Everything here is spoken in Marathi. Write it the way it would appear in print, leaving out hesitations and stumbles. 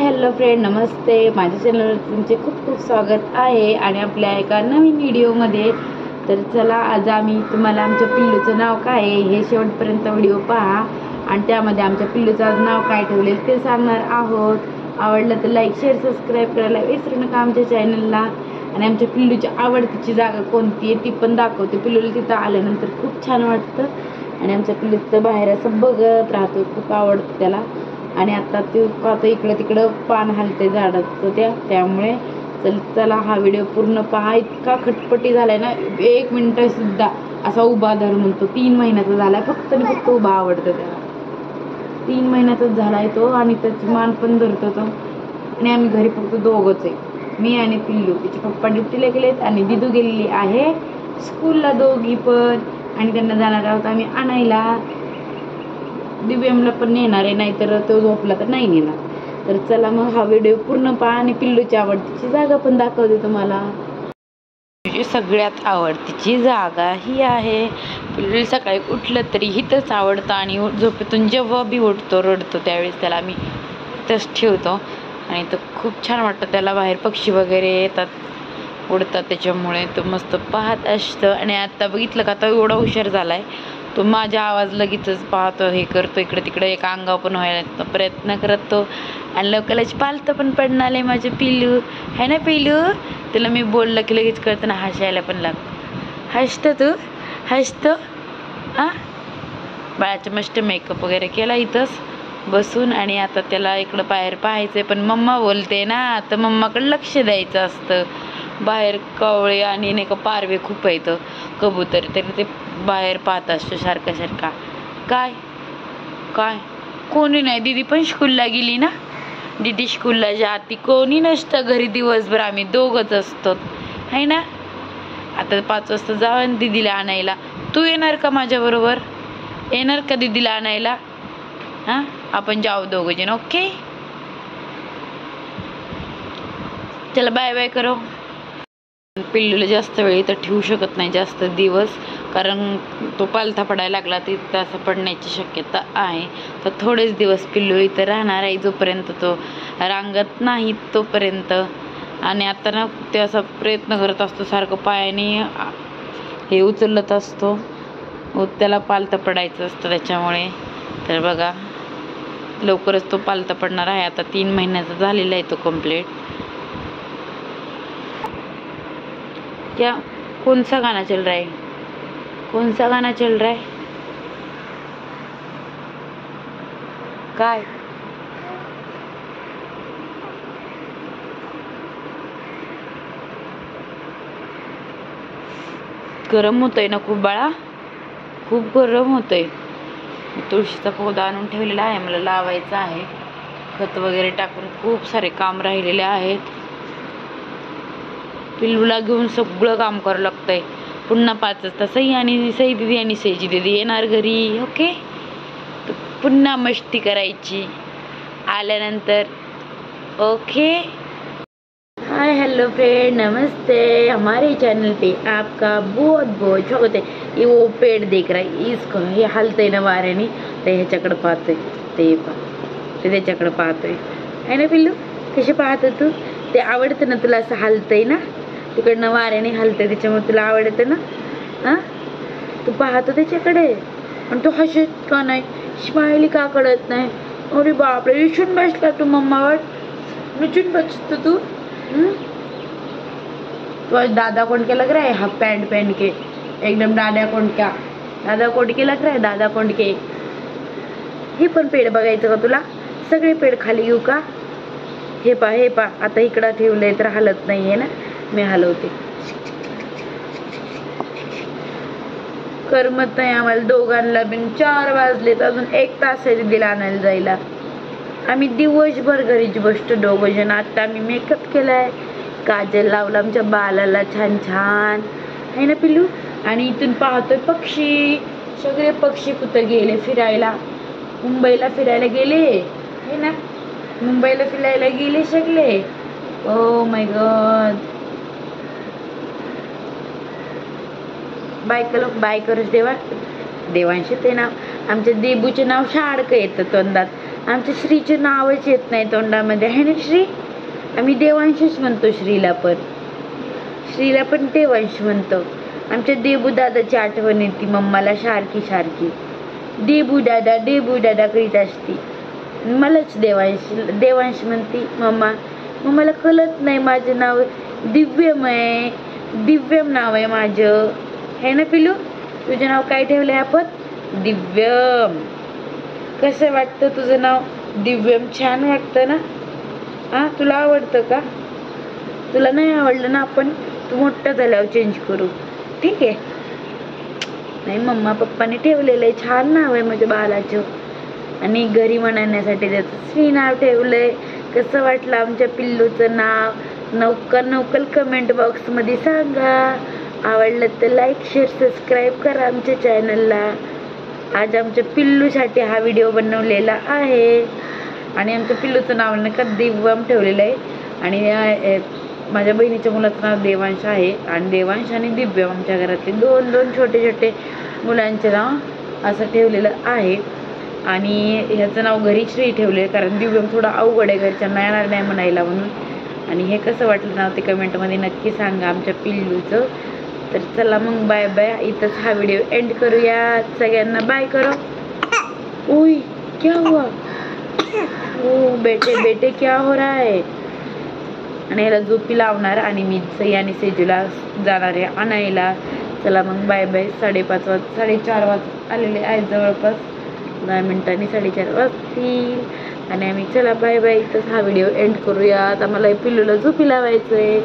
हॅलो फ्रेंड, नमस्ते. माझ्या चॅनलवर तुमचे खूप खूप स्वागत आहे आणि आपल्या एका नवीन व्हिडिओमध्ये. तर चला, आज आम्ही तुम्हाला आमच्या पिल्लूचं नाव काय आहे हे शेवटपर्यंत व्हिडिओ पहा आणि त्यामध्ये आमच्या पिल्लूचं आज नाव काय ठेवले ते सांगणार आहोत. आवडलं तर लाईक शेअर सबस्क्राईब करायला विसरू नका आमच्या चॅनलला. आणि आमच्या पिल्लूची आवडतीची जागा कोणती आहे ती पण दाखवते. पिल्लूला तिथं आल्यानंतर खूप छान वाटतं आणि आमच्या पिल्लूचं बाहेर असं बघत राहतो, खूप आवडतं त्याला. आणि आता ते पाहतो इकडं तिकडं पान हलते झाडाचं त्यामुळे चला हा व्हिडिओ पूर्ण पहा. इतका खटपटी झालाय ना, 1 मिनिट सुद्धा असा उभा धर म्हणतो. 3 महिन्याचा झालाय, फक्त आणि फक्त उभा आवडतं त्याला. 3 महिन्याचाच झालाय तो आणि त्याची मान पण धरतो तो. आणि आम्ही घरी फक्त दोघंच आहे, मी आणि पिल्लू. तिचे पप्पा ड्युटीला गेलेत आणि दिदू गेलेली आहे स्कूलला, दोघी पण. आणि त्यांना जाणार आहोत आम्ही आणायला. दिव्यमला पण नेणार आहे, नाहीतर तो झोपला तर नाही नेणार. तर चला मग हा व्हिडिओ पूर्ण पहा आणि पिल्लूची आवडतीची जागा पण दाखवते तुम्हाला. सगळ्यात आवडतीची जागा ही आहे. पिल्लू सकाळी उठलं तरी हिथंच आवडतं आणि झोपेतून जेव्हा बी उठतो रडतो त्यावेळेस त्याला आम्ही इथंच ठेवतो. आणि तो खूप छान वाटतं त्याला. बाहेर पक्षी वगैरे येतात उडतात त्याच्यामुळे तो मस्त पाहत असतं. आणि आता बघितलं का, तो एवढा हुशार झालाय, तो माझा आवाज लगेचच पाहतो, हे करतो, इकडे तिकडे एक अंगाव पण व्हायला प्रयत्न करतो. आणि लवकरच पालतं पण पडणार आहे माझे पिल्लू, है ना पिल्लू? तुला मी बोललं की लगेच कळतं ना, हसायला पण लागतं. हसतं तू, हसतो हां. बाळाचं मस्त मेकअप वगैरे केला इथंच बसून. आणि आता त्याला इकडं बाहेर पाहायचं आहे, पण मम्मा बोलते ना, तर मम्माकडे लक्ष द्यायचं असतं. बाहेर कावळे आणि नाही का पारवे खूप येतं, कबूतर, तरी ते बाहेर पाहत असतो सारखा सारखा. काय काय कोणी नाही. दीदी पण स्कूलला गेली ना, दीदी स्कूलला जाती, कोणी नसतं घरी दिवसभर, आम्ही दोघंच असतो, है ना. आता 5 वाजता जाऊ दीदीला आणायला. तू येणार का माझ्याबरोबर? येणार का दीदीला आणायला? हां, आपण जाऊ दोघं जण. ओके, चला बाय बाय करो. पिल्लूला जास्त वेळ इथं ठेवू शकत नाही जास्त दिवस, कारण तो पालथा पडायला लागला तर असं पडण्याची शक्यता आहे. तर थोडेच दिवस पिल्लू इथं राहणार आहे, जोपर्यंत तो रांगत नाही तोपर्यंत. आणि आता ना ते असा प्रयत्न करत असतो सारखं, पायाने हे उचलत असतो, त्याला पालथा पडायचं असतं त्याच्यामुळे. तर बघा, लवकरच तो पालथा पडणार आहे. आता 3 महिन्याचा झालेला आहे तो कंप्लीट. क्या कौन सा गाना चल रहा है? कौन सा गाना चल रहा है? काय गरम होतंय ना खूप बाळा, खूप गरम होतंय. तुळशीचा पौधा आणून ठेवलेला आहे, मला लावायचा आहे. खत वगैरे टाकून खूप सारे काम राहिलेले आहेत. पिल्लूला घेऊन सगळं काम करावं लागतंय. पुन्हा 5 वाजता सई आणि सई दिदी आणि सईची दिदी येणार घरी. ओके, तर पुन्हा मस्ती करायची आल्यानंतर. ओके. हाय हेलो फ्रेंड, नमस्ते. हमारे चैनल पे आपका बहुत बहुत स्वागत है. ये वो पेड़ देख रहा है, इसको हे हलतंय ना वाऱ्याने, ते ह्याच्याकडे पाहतोय, ते त्याच्याकडे पाहतोय, है ना पिल्लू? कसे पाहतो तू? ते आवडतं ना तुला, असं हलतंय ना, तिकडनं वाऱ्याने हलतंय, त्याच्यामुळे तुला आवडतं ना. हां, तू पाहतो त्याच्याकडे आणि तू हसत का नाही, स्माइली का कळत नाही? अरे बापरे, विचून बसला तू मम्मावर, विचून बसतो तू. तो आज दादा कोंडके लग रहा है, हाफ पैंट पहन के एकदम दादा कोंडके लग रहा है, दादा कोंडके. हे पण पेड़ बघायचं का तुला? सगळे पेड़ खाली घेऊ का? हे पा आता इकडं ठेवलंय तर हलत नाहीये ना, मी हलवते. करमत नाही आम्हाला दोघांना बिन. 4 वाजलेत, अजून 1 तास आहे दिला आणायला जायला. आम्ही दिवसभर घरीच बसतो दोघं जण. आता आम्ही मेकअप केलाय, काजल लावला आमच्या बालाला छान छान, है ना पिल्लू? आणि इथून पाहतोय पक्षी, सगळे पक्षी कुठं गेले फिरायला, मुंबईला फिरायला गेले, है ना, मुंबईला फिरायला गेले सगळे. Oh my God. बाय करूच देवा. देवांशी ते नाव, आमच्या देबूचे नाव शाडकं येतं तोंडात, आमच्या श्रीचे नावच येत नाही तोंडामध्ये, आहे ना श्री? आम्ही देवांशच म्हणतो श्रीला पण देवांश म्हणतो. आमच्या देबू दादाची आठवण येते मम्माला सारखी सारखी. देबू दादा करीत असती. मलाच देवांश म्हणती मम्मा. मम्माला कळत नाही माझं नाव दिव्यम आहे, दिव्यम नाव आहे माझं, है ना पिलू? तुझं नाव काय ठेवलंय आपण? दिव्यम. कसं वाटतं तुझं नाव? दिव्यम. छान वाटतं ना? हा, तुला आवडतं का? तुला नाही आवडलं ना, आपण तू मोठं झाल्यावर चेंज करू, ठीक आहे? नाही, मम्मा पप्पाने ठेवलेलं आहे, छान नाव आहे माझ्या बाळाचं. आणि घरी म्हणण्यासाठी त्याचं श्री नाव ठेवलंय. कसं वाटलं आमच्या पिल्लूचं नाव? नवकल कमेंट बॉक्समध्ये सांगा. आवडलं तर लाईक शेअर सबस्क्राईब करा आमच्या चॅनलला. आज आमच्या पिल्लूसाठी हा व्हिडिओ बनवलेला आहे. आणि आमच्या पिल्लूचं नाव नका दिव्यम ठेवलेलं आहे. आणि माझ्या बहिणीच्या मुलाचं नाव देवांश आहे. आणि देवांश आणि दिव्यम आमच्या घरातले दोन छोटे छोटे मुलांचे नाव असं ठेवलेलं आहे. आणि ह्याचं नाव घरी श्री ठेवले, कारण दिव्यम थोडा अवघड आहे, घरच्यांना येणार नाही म्हणायला म्हणून. आणि हे कसं वाटलं नाव ते कमेंटमध्ये नक्की सांगा आमच्या पिल्लूचं. तर चला मग बाय बाय. इथंच हा व्हिडिओ एंड करूया. सगळ्यांना बाय करो. ओय, क्या हुआ? ओ बेटे क्या हो रहा है? आणि याला झोपी लावणार आणि मी सई आणि सेजूला जाणार आहे आणायला. चला मग बाय बाय. 4:30 वाजत आलेले आहेत, जवळपास 10 मिनिटांनी 4:30 वाजतील. आणि आम्ही चला बाय बाय. इथंच हा व्हिडिओ एंड करूया. आता मला पिल्लूला झोपी लावायचं आहे.